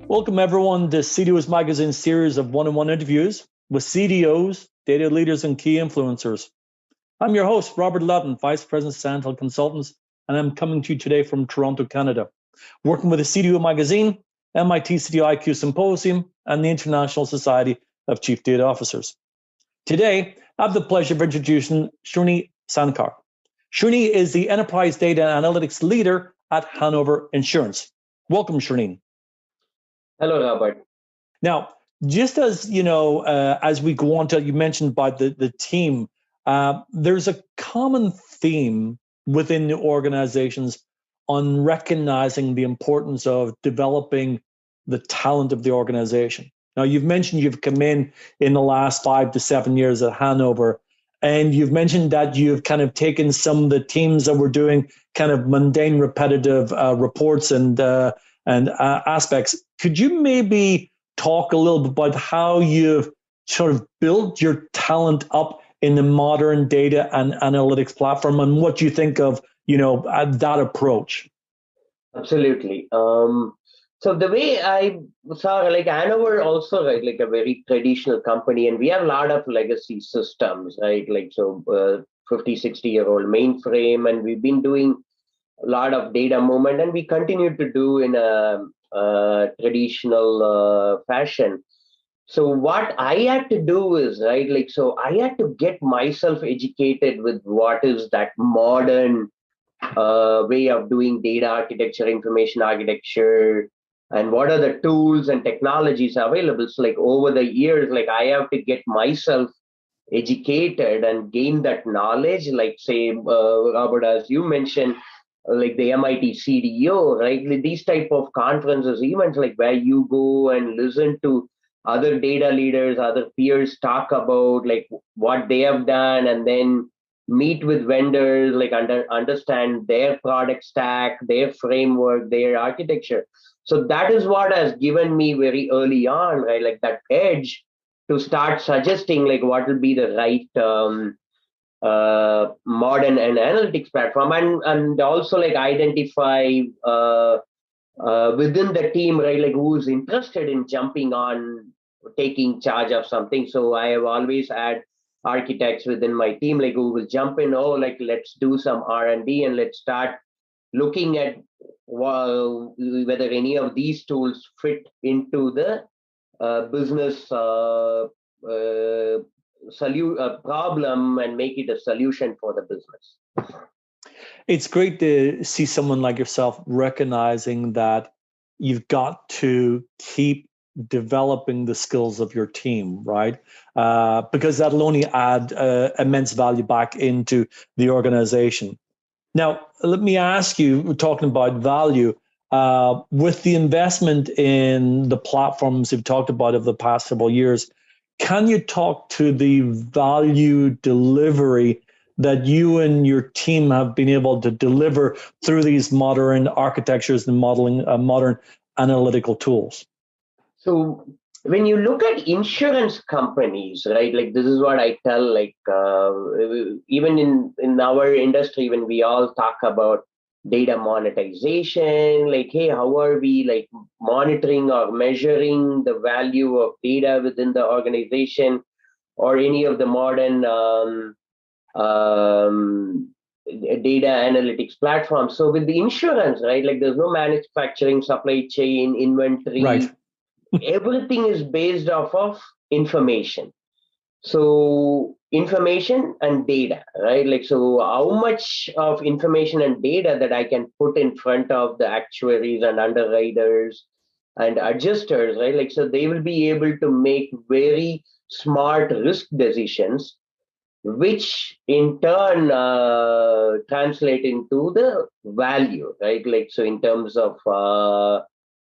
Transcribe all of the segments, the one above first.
Welcome everyone to CDO's Magazine series of one-on-one interviews with CDOs, data leaders, and key influencers. I'm your host, Robert Lutton, Vice President, Sandhill Consultants, and I'm coming to you today from Toronto, Canada, working with the CDO Magazine, MIT CDO IQ Symposium, and the International Society of Chief Data Officers. Today, I have the pleasure of introducing Srinivasan Sankar. Srini is the Enterprise Data Analytics Leader at Hanover Insurance. Welcome, Srini. Hello, Robert. Now, just as you know, as we go on to, you mentioned by the team, there's a common theme within the organizations on recognizing the importance of developing the talent of the organization. Now, you've mentioned you've come in the last 5 to 7 years at Hanover, and you've mentioned that you've kind of taken some of the teams that were doing kind of mundane, repetitive reports and aspects. Could you maybe talk a little bit about how you've sort of built your talent up in the modern data and analytics platform, and what you think of, that approach? Absolutely. So the way I saw, like Hanover also, right, like a very traditional company, and we have a lot of legacy systems, right, like 50, 60-year-old mainframe, and we've been doing a lot of data movement, and we continue to do in a traditional fashion. So what I had to do is, right, like, so I had to get myself educated with what is that modern way of doing data architecture, information architecture, and what are the tools and technologies available. So like over the years, like I have to get myself educated and gain that knowledge. Like say, Robert, as you mentioned, like the MIT CDO, right? Like these type of conferences, events, like where you go and listen to other data leaders, other peers talk about like what they have done, and then meet with vendors, like understand their product stack, their framework, their architecture. So that is what has given me very early on, right? Like that edge to start suggesting like what will be the right modern and analytics platform, and also like identify within the team, right, like who's interested in jumping on taking charge of something. So I have always had architects within my team like who will jump in, oh, like let's do some R&D and let's start looking at whether any of these tools fit into the business problem and make it a solution for the business. It's great to see someone like yourself recognizing that you've got to keep developing the skills of your team, right? Because that'll only add immense value back into the organization. Now, let me ask you, talking about value, with the investment in the platforms you've talked about over the past several years, can you talk to the value delivery that you and your team have been able to deliver through these modern architectures and modeling, modern analytical tools? So when you look at insurance companies, right, like this is what I tell, like even in our industry, when we all talk about data monetization, like, hey, how are we like monitoring or measuring the value of data within the organization or any of the modern data analytics platforms? So with the insurance, right, like there's no manufacturing, supply chain, inventory. Right. Everything is based off of information. So information and data, right? Like, so how much of information and data that I can put in front of the actuaries and underwriters and adjusters, right? Like, so they will be able to make very smart risk decisions, which in turn translate into the value, right? Like, so in terms of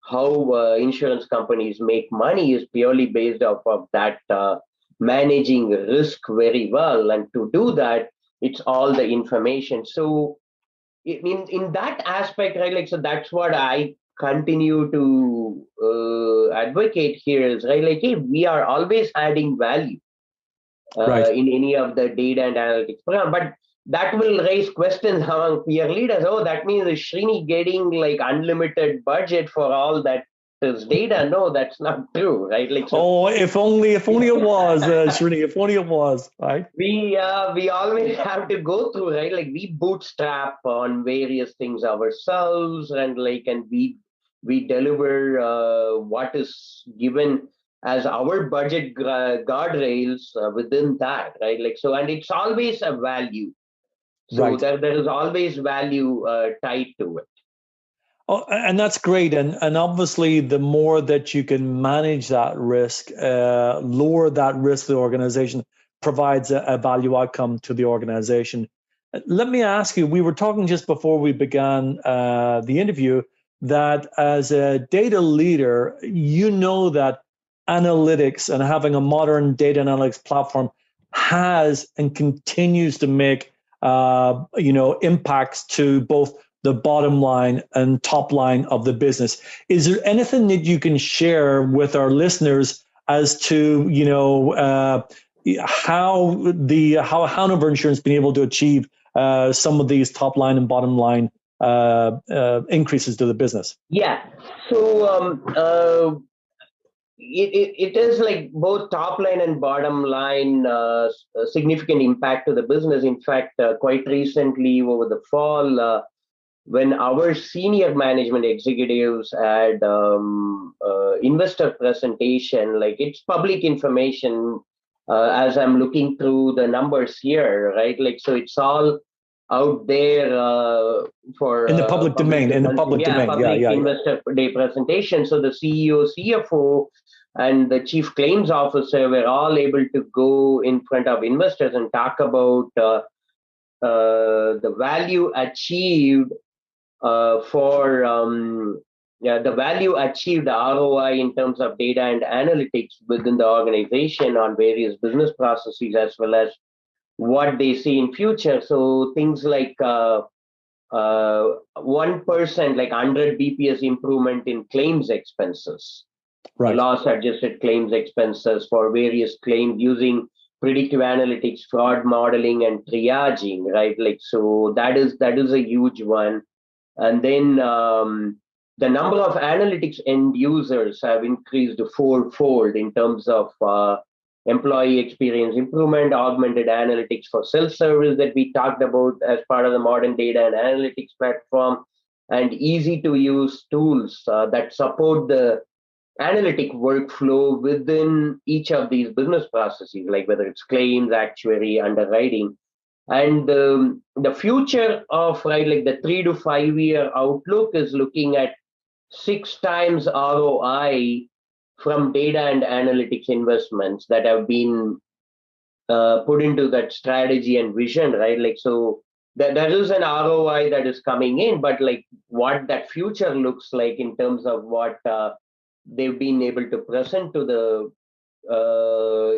how insurance companies make money is purely based off of that managing risk very well. And to do that, it's all the information. So in that aspect, right, like, so that's what I continue to advocate here is, right, like, hey, we are always adding value in any of the data and analytics program. But that will raise questions among peer leaders. Oh, that means is Srini getting like unlimited budget for all that investors' data. No, that's not true, right? Like, so Oh, if only it was, Srini, if only it was, right? we always have to go through, right? Like, we bootstrap on various things ourselves, and we deliver what is given as our budget guardrails within that, right? Like, so, and it's always a value. So Right. there is always value tied to it. Oh, and that's great. And obviously, the more that you can manage that risk, lower that risk to the organization, provides a value outcome to the organization. Let me ask you, we were talking just before we began the interview that as a data leader, you know that analytics and having a modern data analytics platform has and continues to make impacts to both the bottom line and top line of the business. Is there anything that you can share with our listeners as to how Hanover Insurance has been able to achieve some of these top line and bottom line increases to the business? Yeah. So it is like both top line and bottom line significant impact to the business. In fact, quite recently over the fall, when our senior management executives had investor presentation, like, it's public information as I'm looking through the numbers here, right? Like, so it's all out there for in the public domain. In the public domain, public yeah. investor day presentation. So the CEO, CFO, and the chief claims officer were all able to go in front of investors and talk about the value achieved the value achieved, the ROI in terms of data and analytics within the organization on various business processes, as well as what they see in future. So things like 1%, like 100 BPS improvement in claims expenses, Right. loss adjusted claims expenses for various claims using predictive analytics, fraud modeling, and triaging, right? Like, so that is a huge one. And then the number of analytics end users have increased fourfold in terms of employee experience improvement, augmented analytics for self-service that we talked about as part of the modern data and analytics platform, and easy to use tools that support the analytic workflow within each of these business processes, like whether it's claims, actuary, underwriting. And the future of, right, like the 3 to 5 year outlook is looking at 6 times ROI from data and analytics investments that have been put into that strategy and vision, right? Like, so there is an ROI that is coming in, but like what that future looks like in terms of what they've been able to present to the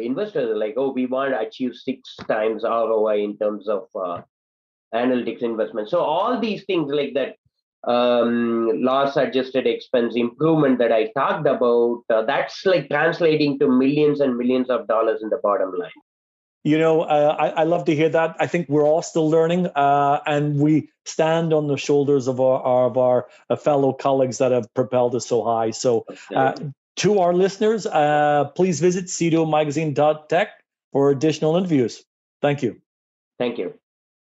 investors, like, oh, we want to achieve 6 times ROI in terms of analytics investment. So all these things like that, loss adjusted expense improvement that I talked about, that's like translating to millions and millions of dollars in the bottom line. I love to hear that. I think we're all still learning, and we stand on the shoulders of our fellow colleagues that have propelled us so high. So to our listeners, please visit cdomagazine.tech for additional interviews. Thank you. Thank you.